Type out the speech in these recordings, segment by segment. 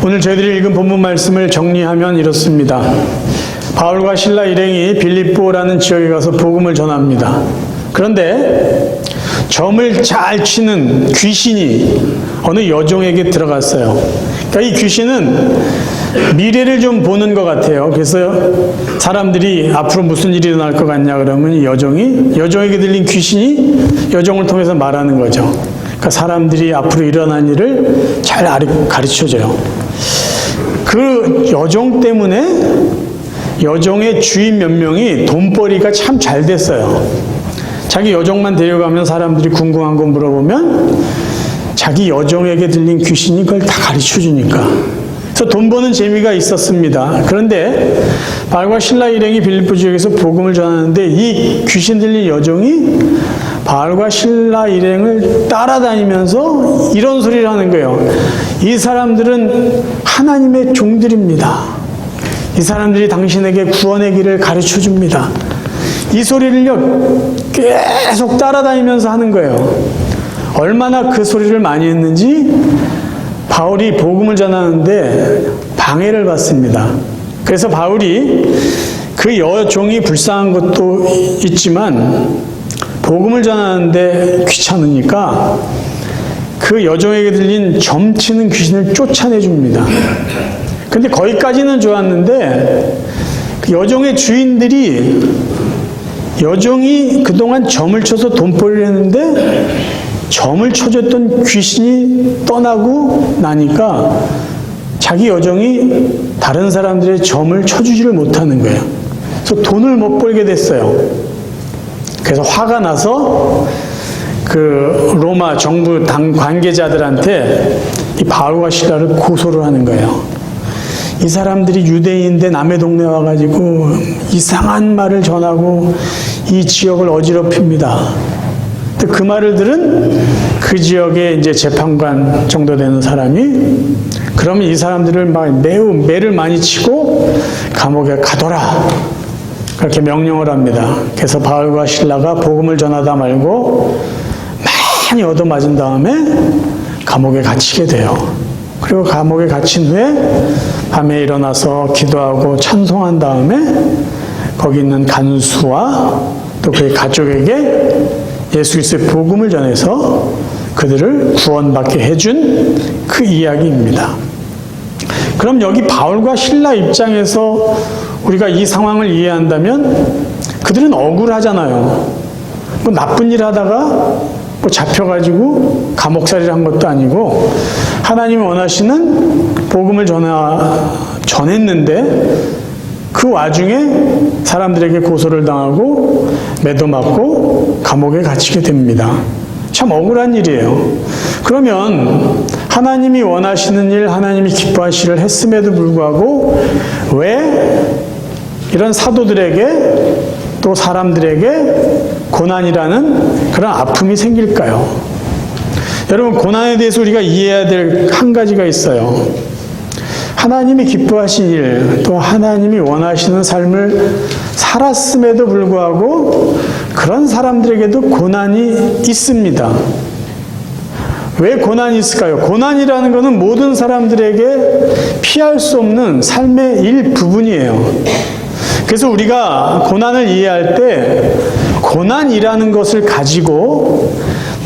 오늘 저희들이 읽은 본문 말씀을 정리하면 이렇습니다. 바울과 실라 일행이 빌립보라는 지역에 가서 복음을 전합니다. 그런데 점을 잘 치는 귀신이 어느 여종에게 들어갔어요. 그러니까 이 귀신은 미래를 좀 보는 것 같아요. 그래서 사람들이 앞으로 무슨 일이 일어날 것 같냐 그러면 여종에게 들린 귀신이 여종을 통해서 말하는 거죠. 그러니까 사람들이 앞으로 일어난 일을 잘 가르쳐줘요. 그 여종 때문에 여종의 주인 몇 명이 돈벌이가 참 잘 됐어요. 자기 여종만 데려가면 사람들이 궁금한 거 물어보면 자기 여종에게 들린 귀신이 그걸 다 가르쳐 주니까. 그래서 돈 버는 재미가 있었습니다. 그런데 바울과 실라 일행이 빌립보 지역에서 복음을 전하는데 이 귀신 들린 여종이 바울과 실라 일행을 따라다니면서 이런 소리를 하는 거예요. 이 사람들은 하나님의 종들입니다. 이 사람들이 당신에게 구원의 길을 가르쳐 줍니다. 이 소리를요 계속 따라다니면서 하는 거예요. 얼마나 그 소리를 많이 했는지 바울이 복음을 전하는데 방해를 받습니다. 그래서 바울이 그 여종이 불쌍한 것도 있지만 복음을 전하는데 귀찮으니까 그 여종에게 들린 점치는 귀신을 쫓아내 줍니다. 근데 거기까지는 좋았는데 그 여종의 주인들이 여종이 그동안 점을 쳐서 돈벌이를 했는데 점을 쳐줬던 귀신이 떠나고 나니까 자기 여종이 다른 사람들의 점을 쳐주지를 못하는 거예요. 그래서 돈을 못 벌게 됐어요. 그래서 화가 나서 그 로마 정부 관계자들한테 이 바울과 실라를 고소를 하는 거예요. 이 사람들이 유대인인데 남의 동네 와가지고 이상한 말을 전하고 이 지역을 어지럽힙니다. 그 말을 들은 그 지역의 이제 재판관 정도 되는 사람이 그러면 이 사람들을 막 매우 매를 많이 치고 감옥에 가둬라. 그렇게 명령을 합니다. 그래서 바울과 실라가 복음을 전하다 말고 많이 얻어맞은 다음에 감옥에 갇히게 돼요. 그리고 감옥에 갇힌 후에 밤에 일어나서 기도하고 찬송한 다음에 거기 있는 간수와 또 그의 가족에게 예수 그리스도의 복음을 전해서 그들을 구원받게 해준 그 이야기입니다. 그럼 여기 바울과 실라 입장에서 우리가 이 상황을 이해한다면 그들은 억울하잖아요. 뭐 나쁜 일 하다가 뭐 잡혀가지고 감옥살이를 한 것도 아니고 하나님이 원하시는 복음을 전했는데 그 와중에 사람들에게 고소를 당하고 매도 맞고 감옥에 갇히게 됩니다. 참 억울한 일이에요. 그러면 하나님이 원하시는 일, 하나님이 기뻐하시는 일을 했음에도 불구하고 왜 이런 사도들에게 또 사람들에게 고난이라는 그런 아픔이 생길까요? 여러분, 고난에 대해서 우리가 이해해야 될 한 가지가 있어요. 하나님이 기뻐하신 일, 또 하나님이 원하시는 삶을 살았음에도 불구하고 그런 사람들에게도 고난이 있습니다. 왜 고난이 있을까요? 고난이라는 것은 모든 사람들에게 피할 수 없는 삶의 일부분이에요. 그래서 우리가 고난을 이해할 때 고난이라는 것을 가지고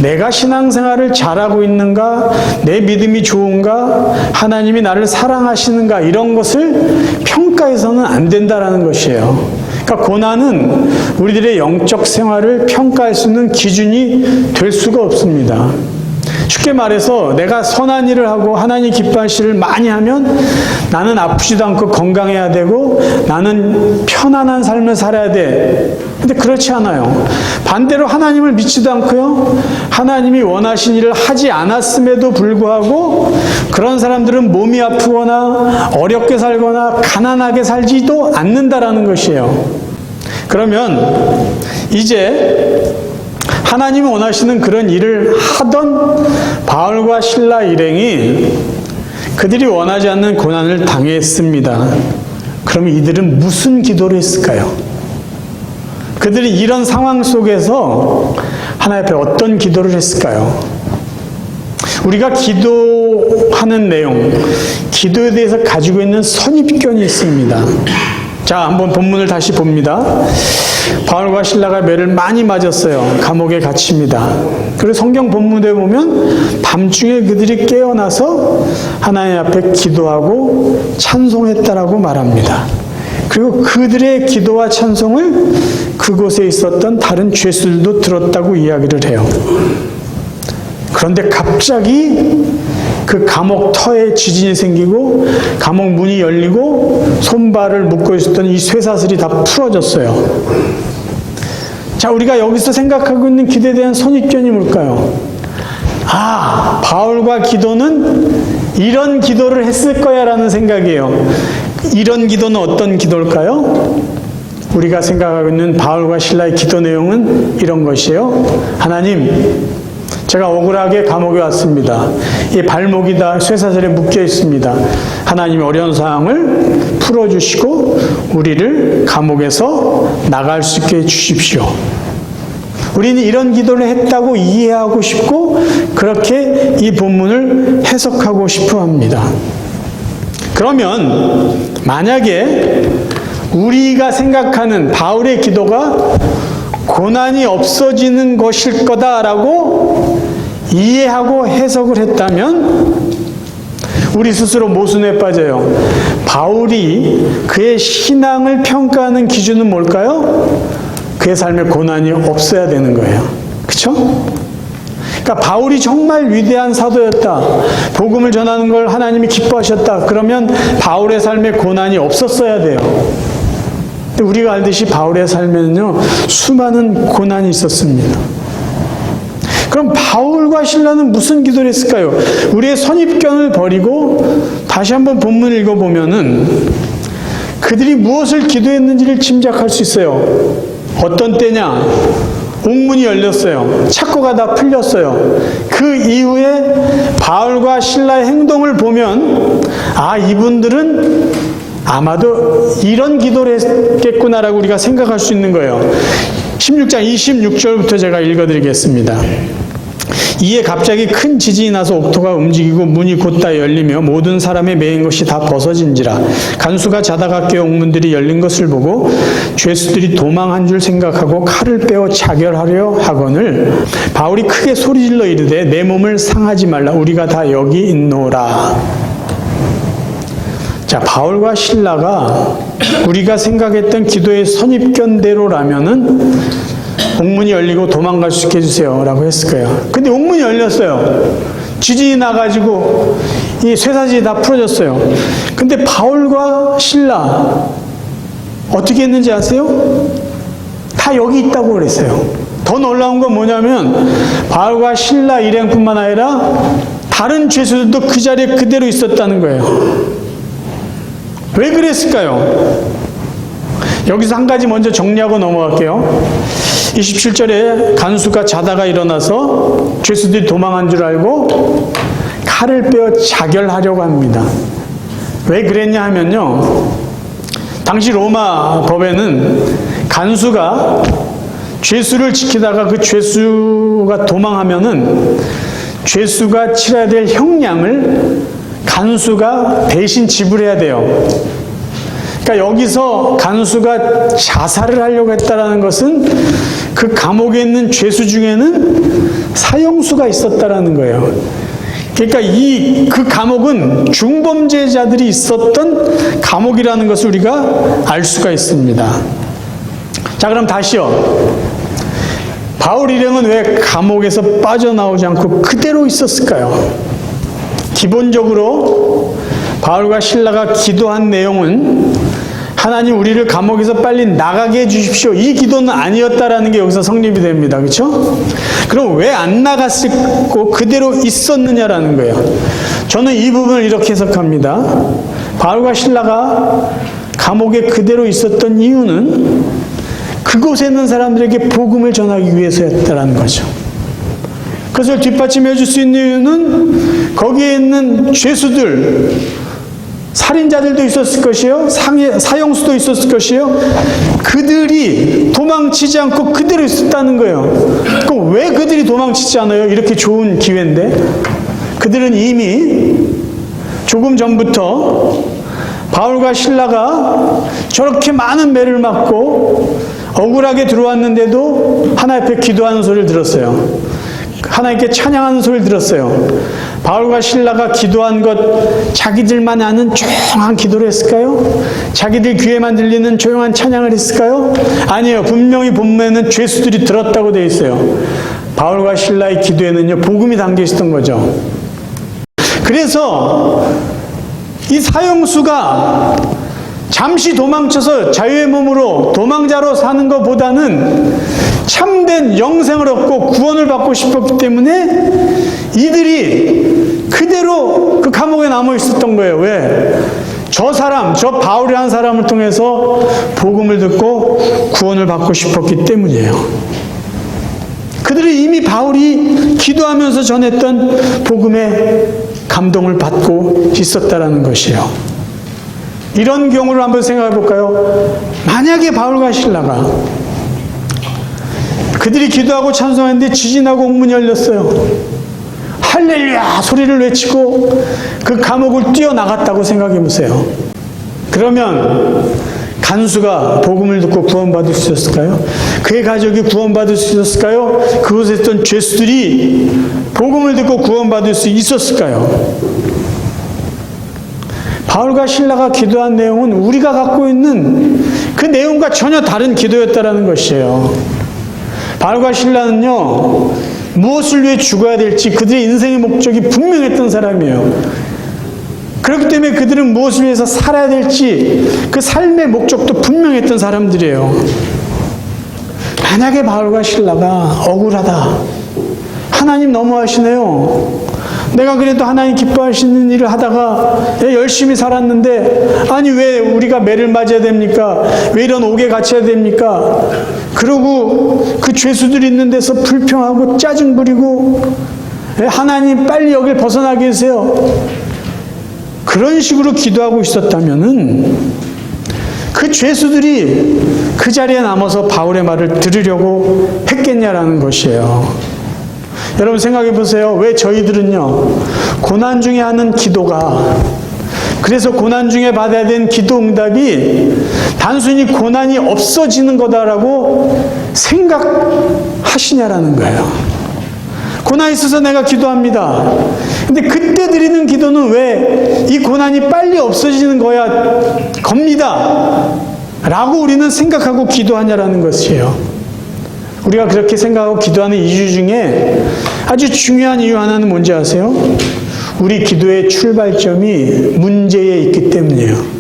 내가 신앙생활을 잘하고 있는가, 내 믿음이 좋은가, 하나님이 나를 사랑하시는가 이런 것을 평가해서는 안 된다라는 것이에요. 그러니까 고난은 우리들의 영적 생활을 평가할 수 있는 기준이 될 수가 없습니다. 쉽게 말해서 내가 선한 일을 하고 하나님 기뻐하시는 일을 많이 하면 나는 아프지도 않고 건강해야 되고 나는 편안한 삶을 살아야 돼. 근데 그렇지 않아요. 반대로 하나님을 믿지도 않고요. 하나님이 원하신 일을 하지 않았음에도 불구하고 그런 사람들은 몸이 아프거나 어렵게 살거나 가난하게 살지도 않는다라는 것이에요. 그러면 이제 하나님이 원하시는 그런 일을 하던 바울과 실라 일행이 그들이 원하지 않는 고난을 당했습니다. 그럼 이들은 무슨 기도를 했을까요? 그들이 이런 상황 속에서 하나님 앞에 어떤 기도를 했을까요? 우리가 기도하는 내용, 기도에 대해서 가지고 있는 선입견이 있습니다. 자, 한번 본문을 다시 봅니다. 바울과 실라가 매를 많이 맞았어요. 감옥에 갇힙니다. 그리고 성경 본문에 보면 밤중에 그들이 깨어나서 하나님 앞에 기도하고 찬송했다라고 말합니다. 그리고 그들의 기도와 찬송을 그곳에 있었던 다른 죄수들도 들었다고 이야기를 해요. 그런데 갑자기 그 감옥 터에 지진이 생기고 감옥 문이 열리고 손발을 묶고 있었던 이 쇠사슬이 다 풀어졌어요. 자, 우리가 여기서 생각하고 있는 기도에 대한 선입견이 뭘까요? 아, 바울과 기도는 이런 기도를 했을 거야 라는 생각이에요. 이런 기도는 어떤 기도일까요? 우리가 생각하고 있는 바울과 실라의 기도 내용은 이런 것이에요. 하나님, 제가 억울하게 감옥에 왔습니다. 이 발목이 다 쇠사슬에 묶여 있습니다. 하나님이 어려운 상황을 풀어주시고 우리를 감옥에서 나갈 수 있게 해주십시오. 우리는 이런 기도를 했다고 이해하고 싶고 그렇게 이 본문을 해석하고 싶어 합니다. 그러면 만약에 우리가 생각하는 바울의 기도가 고난이 없어지는 것일 거다라고 이해하고 해석을 했다면 우리 스스로 모순에 빠져요. 바울이 그의 신앙을 평가하는 기준은 뭘까요? 그의 삶에 고난이 없어야 되는 거예요. 그렇죠? 그러니까 바울이 정말 위대한 사도였다. 복음을 전하는 걸 하나님이 기뻐하셨다. 그러면 바울의 삶에 고난이 없었어야 돼요. 우리가 알듯이 바울의 삶에는요, 수많은 고난이 있었습니다. 그럼 바울과 실라는 무슨 기도를 했을까요? 우리의 선입견을 버리고 다시 한번 본문을 읽어보면은 그들이 무엇을 기도했는지를 짐작할 수 있어요. 어떤 때냐? 옥문이 열렸어요. 착고가 다 풀렸어요. 그 이후에 바울과 실라의 행동을 보면 아, 이분들은 아마도 이런 기도를 했겠구나라고 우리가 생각할 수 있는 거예요. 16장 26절부터 제가 읽어드리겠습니다. 이에 갑자기 큰 지진이 나서 옥토가 움직이고 문이 곧다 열리며 모든 사람의 매인 것이 다 벗어진지라. 간수가 자다가 깨어 옥문들이 열린 것을 보고 죄수들이 도망한 줄 생각하고 칼을 빼어 자결하려 하거늘 바울이 크게 소리질러 이르되 내 몸을 상하지 말라. 우리가 다 여기 있노라. 자, 바울과 실라가 우리가 생각했던 기도의 선입견대로라면은 옥문이 열리고 도망갈 수 있게 해주세요 라고 했을 거예요. 근데 옥문이 열렸어요. 지진이 나가지고 이 쇠사슬이 다 풀어졌어요. 근데 바울과 실라 어떻게 했는지 아세요? 다 여기 있다고 그랬어요. 더 놀라운 건 뭐냐면 바울과 실라 일행뿐만 아니라 다른 죄수들도 그 자리에 그대로 있었다는 거예요. 왜 그랬을까요? 여기서 한 가지 먼저 정리하고 넘어갈게요. 27절에 간수가 자다가 일어나서 죄수들이 도망한 줄 알고 칼을 빼어 자결하려고 합니다. 왜 그랬냐 하면요, 당시 로마 법에는 간수가 죄수를 지키다가 그 죄수가 도망하면은 죄수가 치러야 될 형량을 간수가 대신 지불해야 돼요. 그러니까 여기서 간수가 자살을 하려고 했다라는 것은 그 감옥에 있는 죄수 중에는 사형수가 있었다라는 거예요. 그러니까 그 감옥은 중범죄자들이 있었던 감옥이라는 것을 우리가 알 수가 있습니다. 자, 그럼 다시요. 바울 일행은 왜 감옥에서 빠져나오지 않고 그대로 있었을까요? 기본적으로 바울과 실라가 기도한 내용은 하나님 우리를 감옥에서 빨리 나가게 해주십시오. 이 기도는 아니었다라는 게 여기서 성립이 됩니다. 그렇죠? 그럼 왜 안 나갔고 그대로 있었느냐라는 거예요. 저는 이 부분을 이렇게 해석합니다. 바울과 실라가 감옥에 그대로 있었던 이유는 그곳에 있는 사람들에게 복음을 전하기 위해서였다라는 거죠. 그것을 뒷받침해 줄 수 있는 이유는 거기에 있는 죄수들, 살인자들도 있었을 것이요, 사형수도 있었을 것이요, 그들이 도망치지 않고 그대로 있었다는 거예요. 그럼 왜 그들이 도망치지 않아요? 이렇게 좋은 기회인데. 그들은 이미 조금 전부터 바울과 실라가 저렇게 많은 매를 맞고 억울하게 들어왔는데도 하나님 앞에 기도하는 소리를 들었어요. 하나님께 찬양하는 소리를 들었어요. 바울과 실라가 기도한 것 자기들만 아는 조용한 기도를 했을까요? 자기들 귀에만 들리는 조용한 찬양을 했을까요? 아니에요. 분명히 본문에는 죄수들이 들었다고 되어 있어요. 바울과 실라의 기도에는요, 복음이 담겨 있었던 거죠. 그래서 이 사형수가 잠시 도망쳐서 자유의 몸으로 도망자로 사는 것보다는 참된 영생을 얻고 구원을 받고 싶었기 때문에 이들이 그대로 그 감옥에 남아 있었던 거예요. 왜? 저 바울이라는 사람을 통해서 복음을 듣고 구원을 받고 싶었기 때문이에요. 그들이 이미 바울이 기도하면서 전했던 복음에 감동을 받고 있었다라는 것이에요. 이런 경우를 한번 생각해 볼까요? 만약에 바울과 실라가 그들이 기도하고 찬송했는데 지진하고 옥문이 열렸어요. 할렐루야 소리를 외치고 그 감옥을 뛰어나갔다고 생각해 보세요. 그러면 간수가 복음을 듣고 구원받을 수 있었을까요? 그의 가족이 구원받을 수 있었을까요? 그곳에 있던 죄수들이 복음을 듣고 구원받을 수 있었을까요? 바울과 실라가 기도한 내용은 우리가 갖고 있는 그 내용과 전혀 다른 기도였다라는 것이에요. 바울과 실라는요, 무엇을 위해 죽어야 될지 그들의 인생의 목적이 분명했던 사람이에요. 그렇기 때문에 그들은 무엇을 위해서 살아야 될지 그 삶의 목적도 분명했던 사람들이에요. 만약에 바울과 실라가 억울하다, 하나님 너무하시네요, 내가 그래도 하나님 기뻐하시는 일을 하다가 열심히 살았는데 아니 왜 우리가 매를 맞아야 됩니까? 왜 이런 옥에 갇혀야 됩니까? 그러고 그 죄수들이 있는 데서 불평하고 짜증 부리고 하나님 빨리 여길 벗어나게 해주세요. 그런 식으로 기도하고 있었다면은 그 죄수들이 그 자리에 남아서 바울의 말을 들으려고 했겠냐라는 것이에요. 여러분 생각해 보세요. 왜 저희들은요, 고난 중에 하는 기도가, 그래서 고난 중에 받아야 되는 기도 응답이 단순히 고난이 없어지는 거다라고 생각하시냐라는 거예요. 고난이 있어서 내가 기도합니다. 근데 그때 드리는 기도는 왜 이 고난이 빨리 없어지는 겁니다 라고 우리는 생각하고 기도하냐라는 것이에요. 우리가 그렇게 생각하고 기도하는 이유 중에 아주 중요한 이유 하나는 뭔지 아세요? 우리 기도의 출발점이 문제에 있기 때문이에요.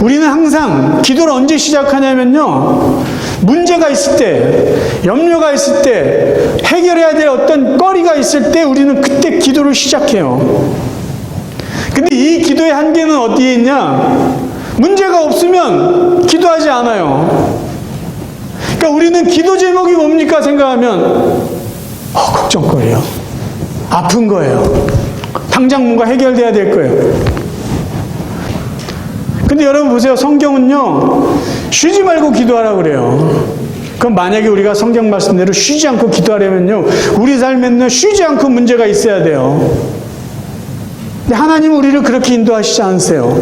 우리는 항상 기도를 언제 시작하냐면요, 문제가 있을 때, 염려가 있을 때, 해결해야 될 어떤 거리가 있을 때 우리는 그때 기도를 시작해요. 근데 이 기도의 한계는 어디에 있냐? 문제가 없으면 기도하지 않아요. 그러니까 우리는 기도 제목이 뭡니까 생각하면 걱정거리요, 아픈 거예요, 당장 뭔가 해결돼야 될 거예요. 근데 여러분 보세요. 성경은요, 쉬지 말고 기도하라고 그래요. 그럼 만약에 우리가 성경 말씀대로 쉬지 않고 기도하려면요, 우리 삶에는 쉬지 않고 문제가 있어야 돼요. 근데 하나님은 우리를 그렇게 인도하시지 않으세요.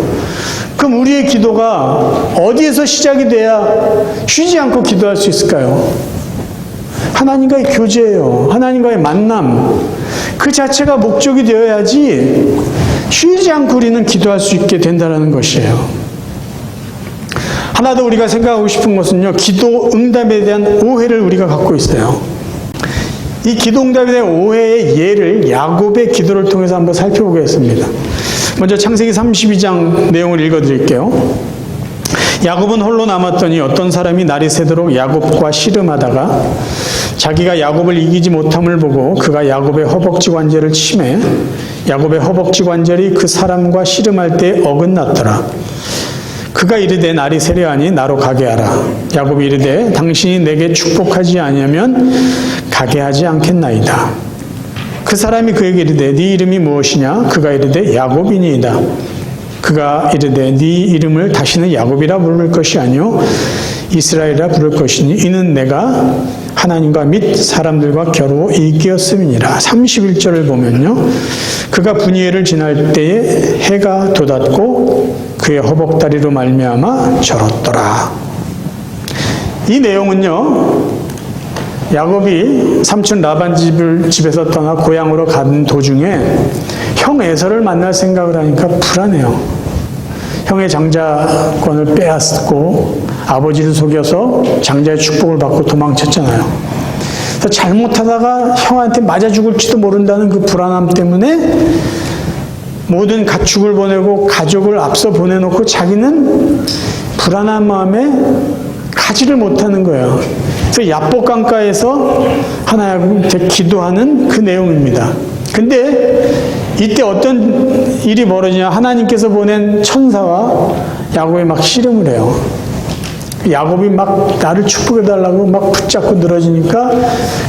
그럼 우리의 기도가 어디에서 시작이 돼야 쉬지 않고 기도할 수 있을까요? 하나님과의 교제예요. 하나님과의 만남. 그 자체가 목적이 되어야지 쉬지 않고 우리는 기도할 수 있게 된다는 것이에요. 하나 더 우리가 생각하고 싶은 것은요, 기도 응답에 대한 오해를 우리가 갖고 있어요. 이 기도 응답에 대한 오해의 예를 야곱의 기도를 통해서 한번 살펴보겠습니다. 먼저 창세기 32장 내용을 읽어드릴게요. 야곱은 홀로 남았더니 어떤 사람이 날이 새도록 야곱과 씨름하다가 자기가 야곱을 이기지 못함을 보고 그가 야곱의 허벅지 관절을 치매 야곱의 허벅지 관절이 그 사람과 씨름할 때 어긋났더라. 그가 이르되 날이 새려하니 나로 가게 하라. 야곱이 이르되 당신이 내게 축복하지 아니하면 가게 하지 않겠나이다. 그 사람이 그에게 이르되 네 이름이 무엇이냐? 그가 이르되 야곱이니이다. 그가 이르되 네 이름을 다시는 야곱이라 부를 것이 아니요 이스라엘이라 부를 것이니 이는 내가 하나님과 및 사람들과 겨루 이기었음이니라. 31절을 보면요. 그가 분이엘을 지날 때에 해가 돋았고 그의 허벅다리로 말미암아 절었더라. 이 내용은요. 야곱이 삼촌 라반 집에서 떠나 고향으로 가는 도중에 형 에서를 만날 생각을 하니까 불안해요. 형의 장자권을 빼앗고 아버지를 속여서 장자의 축복을 받고 도망쳤잖아요. 그래서 잘못하다가 형한테 맞아 죽을지도 모른다는 그 불안함 때문에 모든 가축을 보내고 가족을 앞서 보내놓고 자기는 불안한 마음에 가지를 못하는 거예요. 그래서 야복 강가에서 하나님께 기도하는 그 내용입니다. 근데 이때 어떤 일이 벌어지냐. 하나님께서 보낸 천사와 야곱이 막 씨름을 해요. 야곱이 막 나를 축복해달라고 막 붙잡고 늘어지니까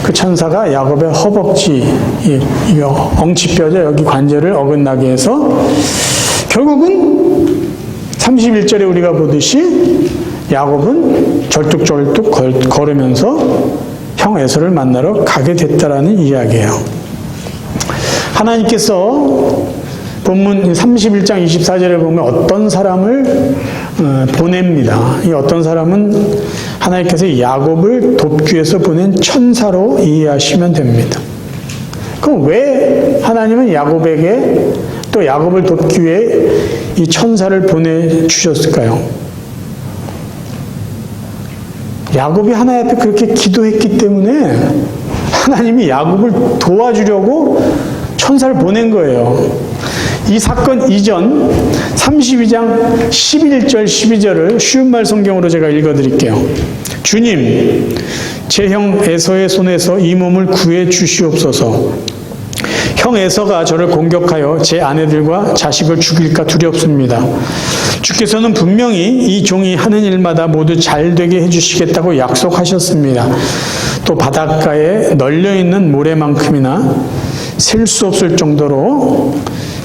그 천사가 야곱의 허벅지, 이 엉치뼈죠. 여기 관절을 어긋나게 해서 결국은 31절에 우리가 보듯이 야곱은 절뚝절뚝 걸으면서 형 에서를 만나러 가게 됐다라는 이야기예요. 하나님께서 본문 31장 24절에 보면 어떤 사람을 보냅니다. 이 어떤 사람은 하나님께서 야곱을 돕기 위해서 보낸 천사로 이해하시면 됩니다. 그럼 왜 하나님은 야곱에게 또 야곱을 돕기 위해 이 천사를 보내주셨을까요? 야곱이 하나님 앞에 그렇게 기도했기 때문에 하나님이 야곱을 도와주려고 천사를 보낸 거예요. 이 사건 이전 32장 11절 12절을 쉬운 말 성경으로 제가 읽어드릴게요. 주님, 제 형 에서의 손에서 이 몸을 구해 주시옵소서. 형 에서가 저를 공격하여 제 아내들과 자식을 죽일까 두렵습니다. 주께서는 분명히 이 종이 하는 일마다 모두 잘 되게 해주시겠다고 약속하셨습니다. 또 바닷가에 널려있는 모래만큼이나 셀 수 없을 정도로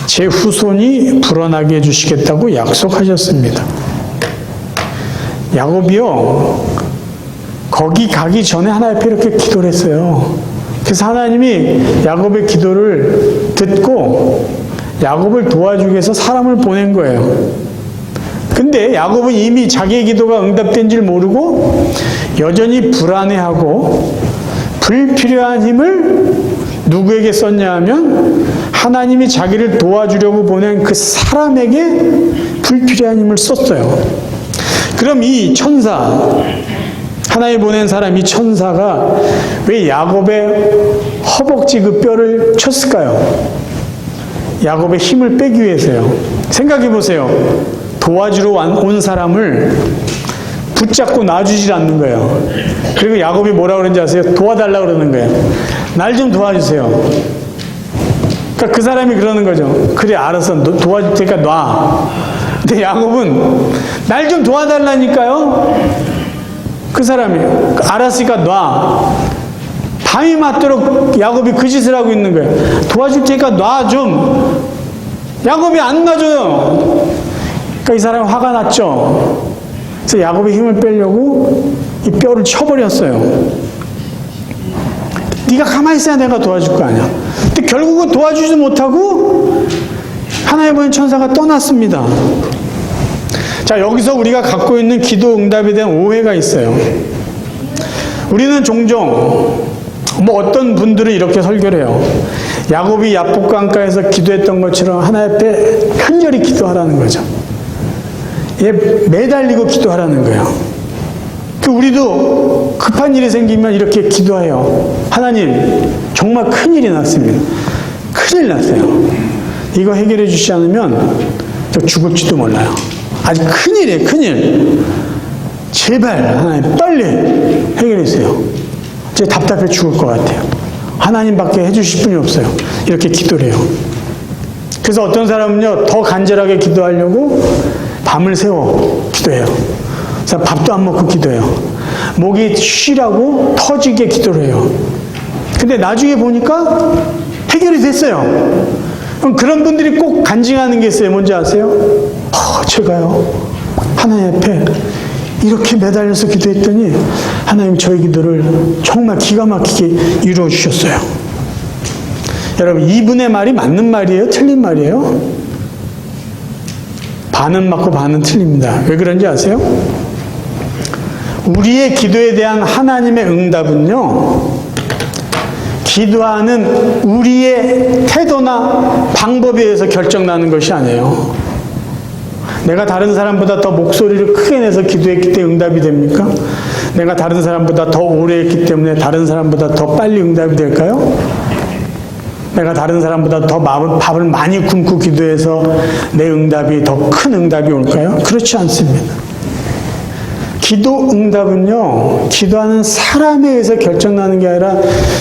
제 후손이 불어나게 해주시겠다고 약속하셨습니다. 야곱이요, 거기 가기 전에 하나님 앞에 이렇게 기도를 했어요. 그래서 하나님이 야곱의 기도를 듣고 야곱을 도와주기 위해서 사람을 보낸 거예요. 근데 야곱은 이미 자기의 기도가 응답된 줄 모르고 여전히 불안해하고 불필요한 힘을 누구에게 썼냐 하면 하나님이 자기를 도와주려고 보낸 그 사람에게 불필요한 힘을 썼어요. 그럼 이 천사, 하나님이 보낸 사람 이 천사가 왜 야곱의 허벅지 그 뼈를 쳤을까요? 야곱의 힘을 빼기 위해서요. 생각해 보세요. 도와주러 온 사람을 붙잡고 놔주질 않는 거예요. 그리고 야곱이 뭐라 그러는지 아세요? 도와달라고 그러는 거예요. 날 좀 도와주세요. 그러니까 그 사람이 그러는 거죠. 그래, 알았어. 도와줄 테니까 놔. 근데 야곱은 날 좀 도와달라니까요. 그 사람이 알았으니까 놔. 밤이 맞도록 야곱이 그 짓을 하고 있는 거예요. 도와줄 테니까 놔 좀. 야곱이 안 놔줘요. 그러니까 이 사람이 화가 났죠. 그래서 야곱의 힘을 빼려고 이 뼈를 쳐버렸어요. 네가 가만히 있어야 내가 도와줄 거 아니야. 근데 결국은 도와주지도 못하고 하나님 보낸 천사가 떠났습니다. 자, 여기서 우리가 갖고 있는 기도 응답에 대한 오해가 있어요. 우리는 종종 어떤 분들은 이렇게 설교를 해요. 야곱이 야복강가에서 기도했던 것처럼 하나님 앞에 간절히 기도하라는 거죠. 예, 매달리고 기도하라는 거예요. 우리도 급한 일이 생기면 이렇게 기도해요. 하나님, 정말 큰일이 났습니다. 큰일 났어요. 이거 해결해 주시지 않으면 저 죽을지도 몰라요. 아주 큰일이에요, 큰일. 제발 하나님 빨리 해결해 주세요. 제 답답해 죽을 것 같아요. 하나님밖에 해주실 분이 없어요. 이렇게 기도를 해요. 그래서 어떤 사람은요, 더 간절하게 기도하려고 밤을 새워 기도해요. 그래서 밥도 안 먹고 기도해요. 목이 쉬라고 터지게 기도를 해요. 근데 나중에 보니까 해결이 됐어요. 그럼 그런 분들이 꼭 간증하는 게 있어요. 뭔지 아세요? 제가요, 하나님 앞에 이렇게 매달려서 기도했더니 하나님 저희 기도를 정말 기가 막히게 이루어 주셨어요. 여러분, 이분의 말이 맞는 말이에요? 틀린 말이에요? 반은 맞고 반은 틀립니다. 왜 그런지 아세요? 우리의 기도에 대한 하나님의 응답은요, 기도하는 우리의 태도나 방법에 의해서 결정나는 것이 아니에요. 내가 다른 사람보다 더 목소리를 크게 내서 기도했기 때문에 응답이 됩니까? 내가 다른 사람보다 더 오래 했기 때문에 다른 사람보다 더 빨리 응답이 될까요? 내가 다른 사람보다 더 밥을 많이 굶고 기도해서 내 응답이 더 큰 응답이 올까요? 그렇지 않습니다. 기도 응답은요, 기도하는 사람에 의해서 결정나는 게 아니라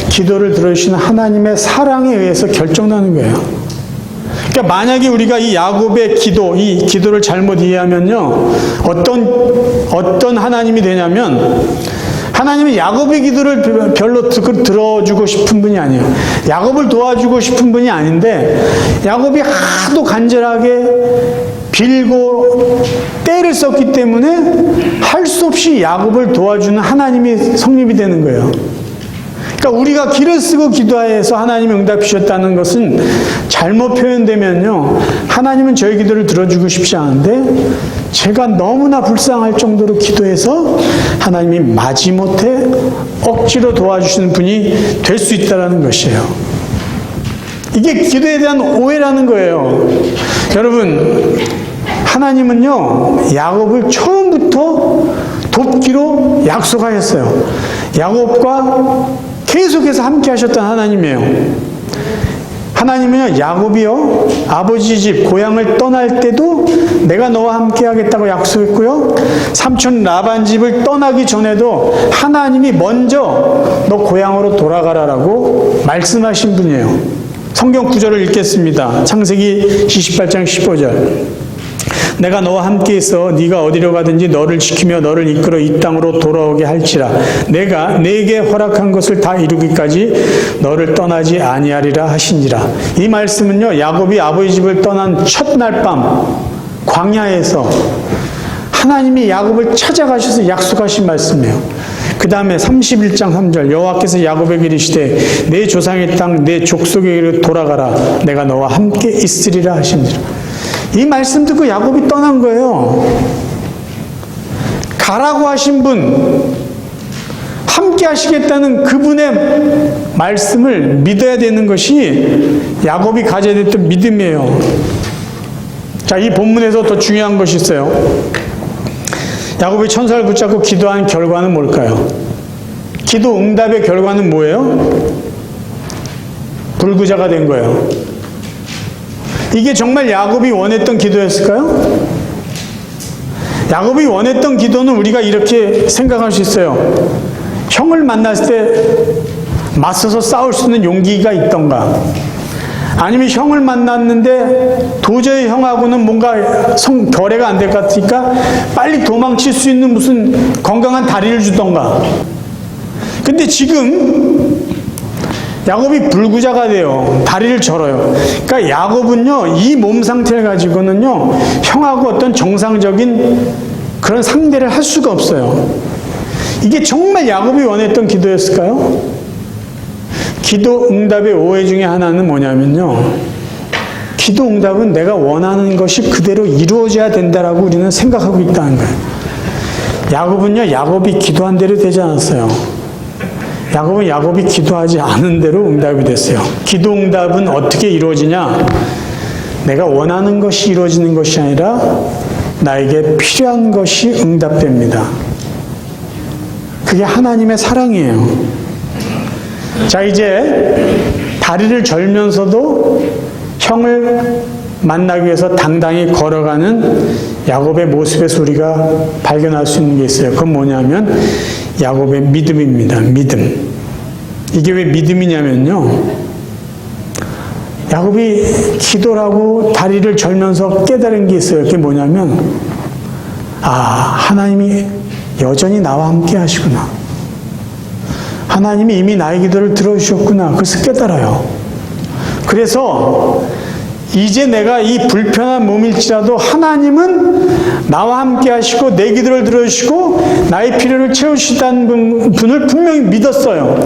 기도를 들어주시는 하나님의 사랑에 의해서 결정나는 거예요. 그러니까 만약에 우리가 이 야곱의 기도, 이 기도를 잘못 이해하면요, 어떤 하나님이 되냐면, 하나님은 야곱의 기도를 별로 들어주고 싶은 분이 아니에요. 야곱을 도와주고 싶은 분이 아닌데, 야곱이 하도 간절하게 빌고 때를 썼기 때문에 할 수 없이 야곱을 도와주는 하나님이 성립이 되는 거예요. 그러니까 우리가 기를 쓰고 기도해서 하나님이 응답 주셨다는 것은 잘못 표현되면요, 하나님은 저희 기도를 들어주고 싶지 않은데 제가 너무나 불쌍할 정도로 기도해서 하나님이 마지못해 억지로 도와주시는 분이 될 수 있다는 것이에요. 이게 기도에 대한 오해라는 거예요. 여러분, 하나님은요, 야곱을 처음부터 돕기로 약속하셨어요. 야곱과 계속해서 함께 하셨던 하나님이에요. 하나님은요, 야곱이요, 아버지 집, 고향을 떠날 때도 내가 너와 함께 하겠다고 약속했고요, 삼촌 라반 집을 떠나기 전에도 하나님이 먼저 너 고향으로 돌아가라라고 말씀하신 분이에요. 성경 구절을 읽겠습니다. 창세기 28장 15절. 내가 너와 함께 있어 네가 어디로 가든지 너를 지키며 너를 이끌어 이 땅으로 돌아오게 할지라. 내가 네게 허락한 것을 다 이루기까지 너를 떠나지 아니하리라 하시니라. 이 말씀은요, 야곱이 아버지 집을 떠난 첫날 밤 광야에서 하나님이 야곱을 찾아가셔서 약속하신 말씀이에요. 그 다음에 31장 3절, 여호와께서 야곱에게 이르시되 내 조상의 땅 내 족속에게로 돌아가라. 내가 너와 함께 있으리라 하시니라. 이 말씀 듣고 야곱이 떠난 거예요. 가라고 하신 분, 함께 하시겠다는 그분의 말씀을 믿어야 되는 것이 야곱이 가져야 됐던 믿음이에요. 자, 이 본문에서 더 중요한 것이 있어요. 야곱이 천사를 붙잡고 기도한 결과는 뭘까요? 기도 응답의 결과는 뭐예요? 불구자가 된 거예요. 이게 정말 야곱이 원했던 기도였을까요? 야곱이 원했던 기도는 우리가 이렇게 생각할 수 있어요. 형을 만났을 때 맞서서 싸울 수 있는 용기가 있던가, 아니면 형을 만났는데 도저히 형하고는 뭔가 결례가 안 될 것 같으니까 빨리 도망칠 수 있는 무슨 건강한 다리를 주던가. 근데 지금 야곱이 불구자가 돼요. 다리를 절어요. 그러니까 야곱은요, 이 몸 상태를 가지고는요, 형하고 어떤 정상적인 그런 상대를 할 수가 없어요. 이게 정말 야곱이 원했던 기도였을까요? 기도 응답의 오해 중에 하나는 뭐냐면요, 기도 응답은 내가 원하는 것이 그대로 이루어져야 된다라고 우리는 생각하고 있다는 거예요. 야곱은요, 야곱이 기도한 대로 되지 않았어요. 야곱은 야곱이 기도하지 않은 대로 응답이 됐어요. 기도 응답은 어떻게 이루어지냐? 내가 원하는 것이 이루어지는 것이 아니라 나에게 필요한 것이 응답됩니다. 그게 하나님의 사랑이에요. 자, 이제 다리를 절면서도 형을 만나기 위해서 당당히 걸어가는 야곱의 모습에서 우리가 발견할 수 있는 게 있어요. 그건 뭐냐면 야곱의 믿음입니다. 믿음. 이게 왜 믿음이냐면요, 야곱이 기도를 하고 다리를 절면서 깨달은 게 있어요. 그게 뭐냐면, 하나님이 여전히 나와 함께 하시구나. 하나님이 이미 나의 기도를 들어주셨구나. 그래서 깨달아요. 그래서 이제 내가 이 불편한 몸일지라도 하나님은 나와 함께 하시고 내 기도를 들어주시고 나의 필요를 채우시다는 분을 분명히 믿었어요.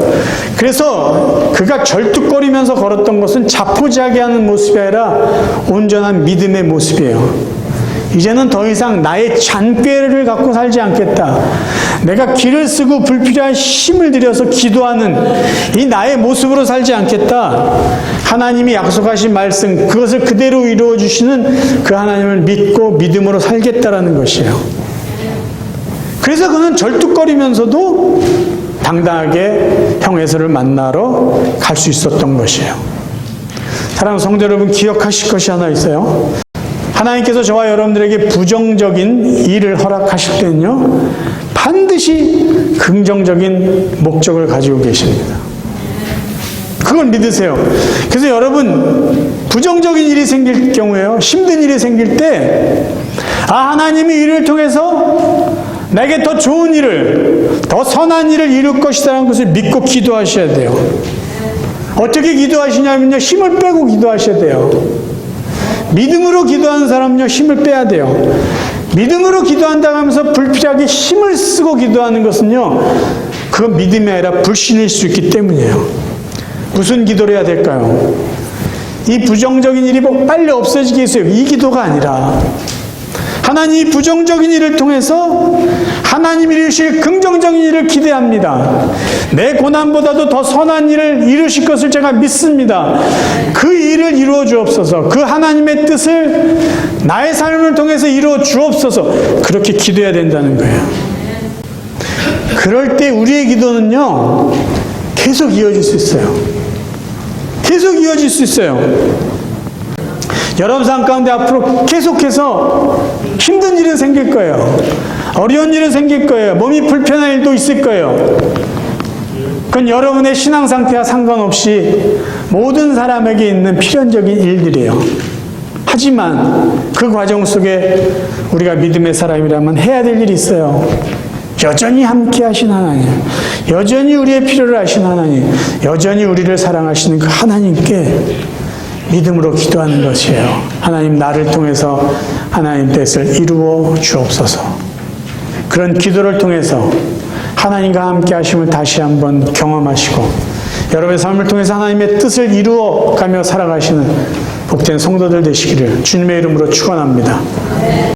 그래서 그가 절뚝거리면서 걸었던 것은 자포자기하는 모습이 아니라 온전한 믿음의 모습이에요. 이제는 더 이상 나의 잔꾀를 갖고 살지 않겠다. 내가 기를 쓰고 불필요한 힘을 들여서 기도하는 이 나의 모습으로 살지 않겠다. 하나님이 약속하신 말씀, 그것을 그대로 이루어 주시는 그 하나님을 믿고 믿음으로 살겠다라는 것이에요. 그래서 그는 절뚝거리면서도 당당하게 형 에서를 만나러 갈 수 있었던 것이에요. 사랑하는 성도 여러분, 기억하실 것이 하나 있어요. 하나님께서 저와 여러분들에게 부정적인 일을 허락하실 때는요, 반드시 긍정적인 목적을 가지고 계십니다. 그걸 믿으세요. 그래서 여러분, 부정적인 일이 생길 경우에요, 힘든 일이 생길 때, 하나님이 이를 통해서 내게 더 좋은 일을, 더 선한 일을 이룰 것이라는 것을 믿고 기도하셔야 돼요. 어떻게 기도하시냐면요, 힘을 빼고 기도하셔야 돼요. 믿음으로 기도하는 사람은요, 힘을 빼야 돼요. 믿음으로 기도한다고 하면서 불필요하게 힘을 쓰고 기도하는 것은요, 그건 믿음이 아니라 불신일 수 있기 때문이에요. 무슨 기도를 해야 될까요? 이 부정적인 일이 빨리 없어지게 해서요, 이 기도가 아니라 하나님이 부정적인 일을 통해서 하나님이 이루실 긍정적인 일을 기대합니다. 내 고난보다도 더 선한 일을 이루실 것을 제가 믿습니다. 그 일을 이루어 주옵소서. 그 하나님의 뜻을 나의 삶을 통해서 이루어 주옵소서. 그렇게 기도해야 된다는 거예요. 그럴 때 우리의 기도는요, 계속 이어질 수 있어요. 계속 이어질 수 있어요. 여러분 삶 가운데 앞으로 계속해서 힘든 일은 생길 거예요. 어려운 일은 생길 거예요. 몸이 불편한 일도 있을 거예요. 그건 여러분의 신앙 상태와 상관없이 모든 사람에게 있는 필연적인 일들이에요. 하지만 그 과정 속에 우리가 믿음의 사람이라면 해야 될 일이 있어요. 여전히 함께 하신 하나님, 여전히 우리의 필요를 아신 하나님, 여전히 우리를 사랑하시는 그 하나님께 믿음으로 기도하는 것이에요. 하나님, 나를 통해서 하나님 뜻을 이루어 주옵소서. 그런 기도를 통해서 하나님과 함께 하심을 다시 한번 경험하시고 여러분의 삶을 통해서 하나님의 뜻을 이루어 가며 살아가시는 복된 성도들 되시기를 주님의 이름으로 축원합니다.